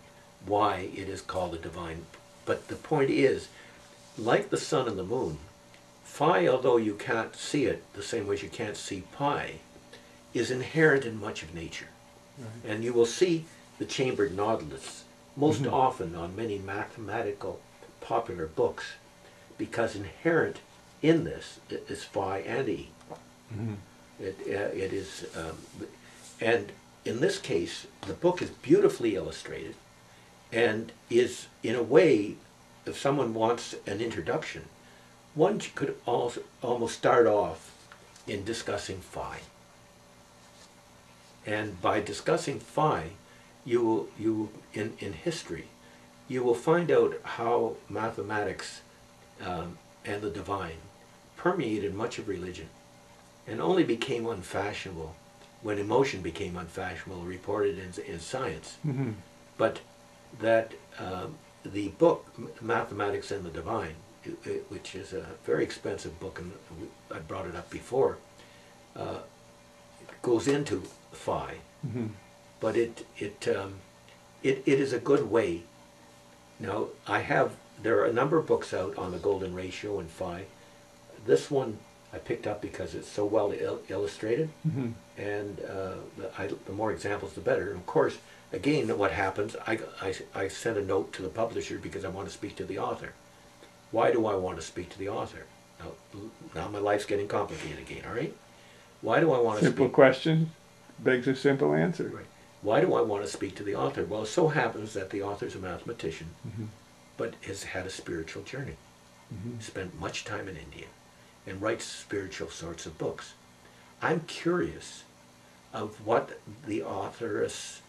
why it is called the divine. But the point is, like the sun and the moon, phi, although you can't see it the same way as you can't see pi, is inherent in much of nature. Right. And you will see the chambered nautilus most Mhm. often on many mathematical popular books, because inherent in this is phi and e. Mm-hmm. It is, and in this case, the book is beautifully illustrated and is, in a way, if someone wants an introduction, one could also almost start off in discussing phi. And by discussing phi, you in history, you will find out how mathematics and the divine permeated much of religion, and only became unfashionable when emotion became unfashionable, reported in science. Mm-hmm. But that the book, Mathematics and the Divine, which is a very expensive book, and I brought it up before, goes into phi, Mm-hmm. but it is a good way. Now, there are a number of books out on the golden ratio and phi. This one I picked up because it's so well illustrated, Mm-hmm. and the more examples the better. And of course, again, what happens, I sent a note to the publisher because I want to speak to the author. Why do I want to speak to the author? Now my life's getting complicated again, all right? Why do I want to Simple speak? question begs a simple answer. Right. Why do I want to speak to the author? Well, it so happens that the author's a mathematician, Mm-hmm. but has had a spiritual journey, Mm-hmm. spent much time in India, and writes spiritual sorts of books. I'm curious of what the author's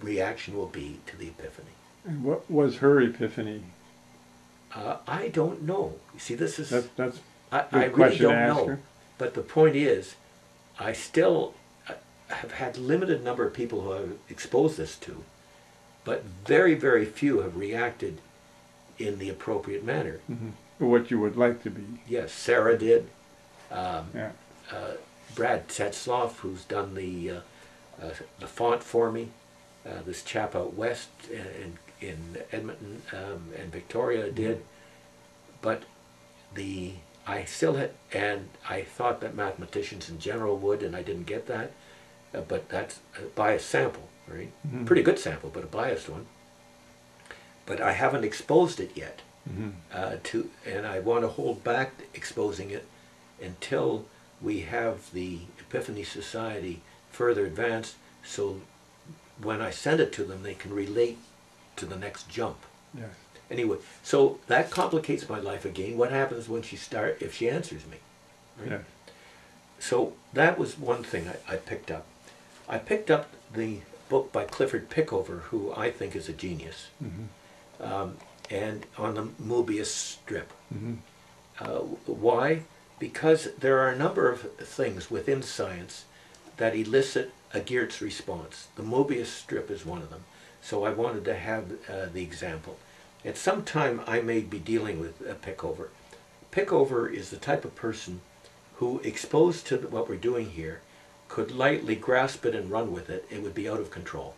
reaction will be to the Epiphany. And what was her epiphany? I don't know. You see, this is, That's I good really question to don't ask know. her. But the point is, I still have had limited number of people who I've exposed this to, but very, very few have reacted in the appropriate manner. What you would like to be. Yes, Sarah did. Yeah. Brad Tetzloff, who's done the font for me. This chap out west in Edmonton and Victoria did. But I still had, and I thought that mathematicians in general would, and I didn't get that. But that's a biased sample, right? Pretty good sample, but a biased one. But I haven't exposed it yet. And I want to hold back exposing it until we have the Epiphany Society further advanced, so when I send it to them, they can relate to the next jump. Yes. Anyway, so that complicates my life again. What happens when if she answers me? Right? Yes. So that was one thing I picked up. I picked up the book by Clifford Pickover, who I think is a genius, and on the Mobius strip. Why? Because there are a number of things within science that elicit a Geertz response. The Mobius strip is one of them. So I wanted to have the example. At some time I may be dealing with Pickover. Pickover is the type of person who, exposed to what we're doing here, could lightly grasp it and run with it. It would be out of control.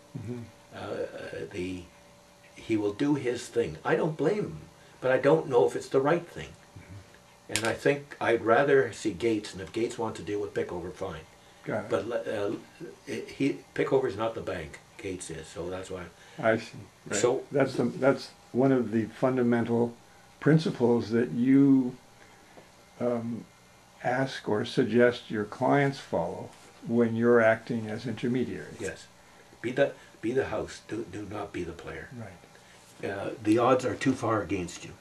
He will do his thing. I don't blame him, but I don't know if it's the right thing. And I think I'd rather see Gates, and if Gates wants to deal with Pickover, fine. Got it. But Pickover's not the bank. Gates is, so that's why. I see. Right. So that's one of the fundamental principles that you ask or suggest your clients follow when you're acting as intermediary. Yes, be the house. Do not be the player. Right. The odds are too far against you.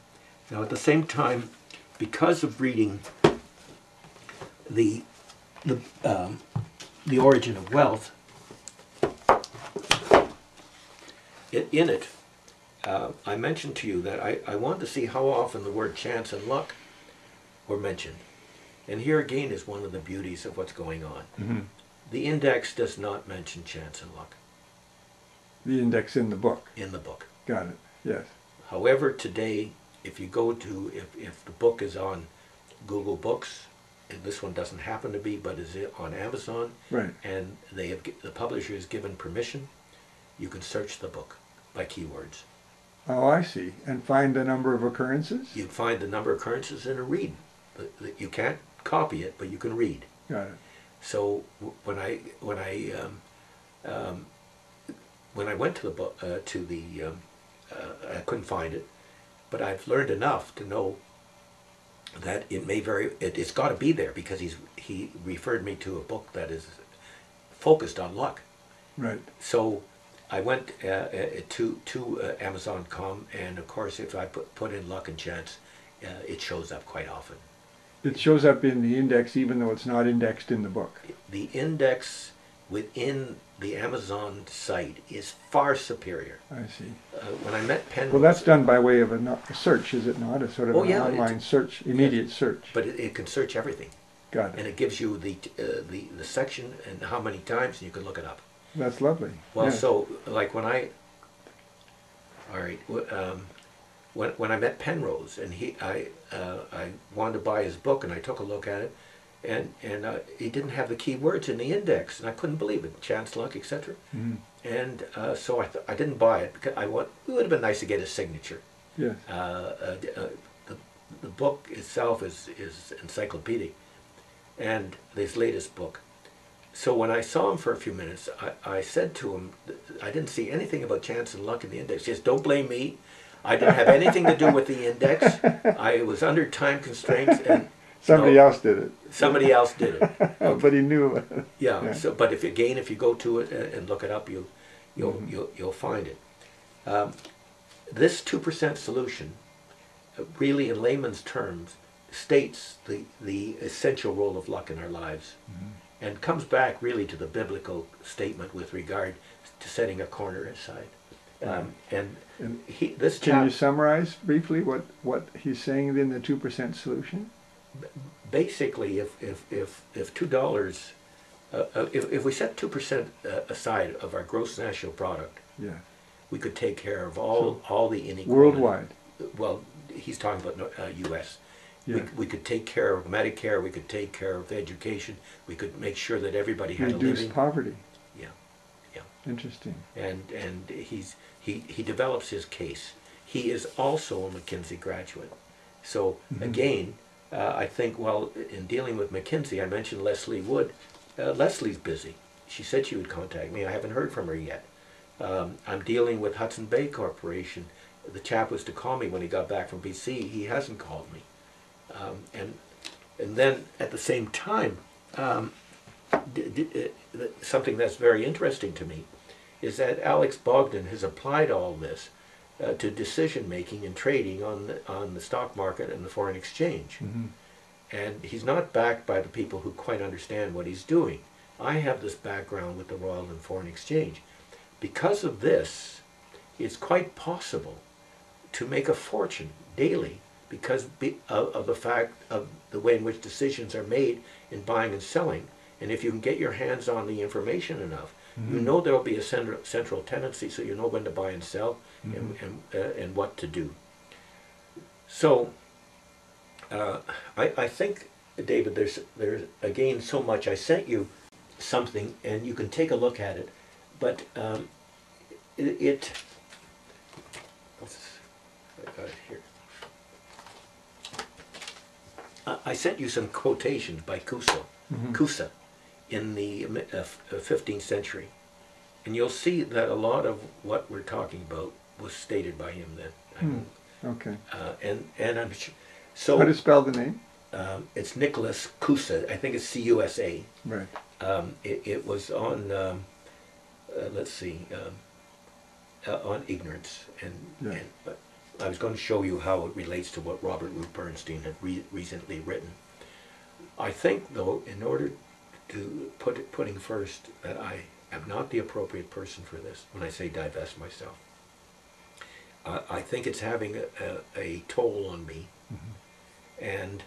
Now, at the same time, because of reading the Origin of Wealth, in it, I mentioned to you that I wanted to see how often the word chance and luck were mentioned. And here again is one of the beauties of what's going on. The index does not mention chance and luck. The index in the book. In the book. Got it. Yes. However, today, if you go to, if the book is on Google Books, and this one doesn't happen to be, but is on Amazon, right, and the publisher is given permission, you can search the book by keywords. Oh, I see. And find the number of occurrences? You'd find the number of occurrences and read. You can't copy it, but you can read. Got it. So when I went to the book, I couldn't find it, but I've learned enough to know that it's got to be there, because he referred me to a book that is focused on luck. Right. So I went to Amazon.com, and of course, if I put in luck and chance, it shows up quite often. It shows up in the index even though it's not indexed in the book. The index within the Amazon site is far superior. I see. When I met Penrose... Well, that's done by way of a search, is it not? A sort of an online search, immediate search. But it can search everything. Got it. And it gives you the section and how many times, and you can look it up. That's lovely. Well, yes. So, like when I met Penrose, and I wanted to buy his book, and I took a look at it, and he didn't have the key words in the index, and I couldn't believe it, chance, luck, etc. And so I didn't buy it, because it would have been nice to get his signature. Yes. The book itself is encyclopedic, and his latest book. So when I saw him for a few minutes, I said to him, I didn't see anything about chance and luck in the index. He says, don't blame me. I didn't have anything to do with the index. I was under time constraints, and somebody else did it. Somebody else did it. But he knew. Yeah. Yeah. So, but if you go to it and look it up, you'll find it. This 2% solution, really in layman's terms, states the essential role of luck in our lives, and comes back really to the biblical statement with regard to setting a corner aside. Can you summarize briefly what he's saying in the 2% solution? Basically, if $2 if we set 2% aside of our gross national product, Yeah. we could take care of all the inequality. Worldwide. Well, he's talking about U.S. Yeah. We could take care of Medicare. We could take care of education. We could make sure that everybody had a Reduce living. poverty. Yeah, yeah. Interesting. And he develops his case. He is also a McKinsey graduate. So again, I think, well, in dealing with McKinsey, I mentioned Leslie Wood. Leslie's busy. She said she would contact me. I haven't heard from her yet. I'm dealing with Hudson Bay Corporation. The chap was to call me when he got back from BC. He hasn't called me. And then at the same time, something that's very interesting to me is that Alex Bogdan has applied all this to decision making and trading on the stock market and the foreign exchange. And he's not backed by the people who quite understand what he's doing. I have this background with the Royal and Foreign Exchange. Because of this, it's quite possible to make a fortune daily because of the fact of the way in which decisions are made in buying and selling. And if you can get your hands on the information enough, you know there will be a central tendency, so you know when to buy and sell and what to do. So I think, David, there's again so much. I sent you something, and you can take a look at it. But I got it here. I sent you some quotations by Cusa in the 15th century. And you'll see that a lot of what we're talking about was stated by him then. Okay. And I'm sure. So how do you spell the name? It's Nicholas Cusa. I think it's C-U-S-A. Right. It was on, let's see, on ignorance. But I was going to show you how it relates to what Robert Root Bernstein had recently written. I think, though, in order to putting first that I am not the appropriate person for this when I say divest myself. I think it's having a toll on me. And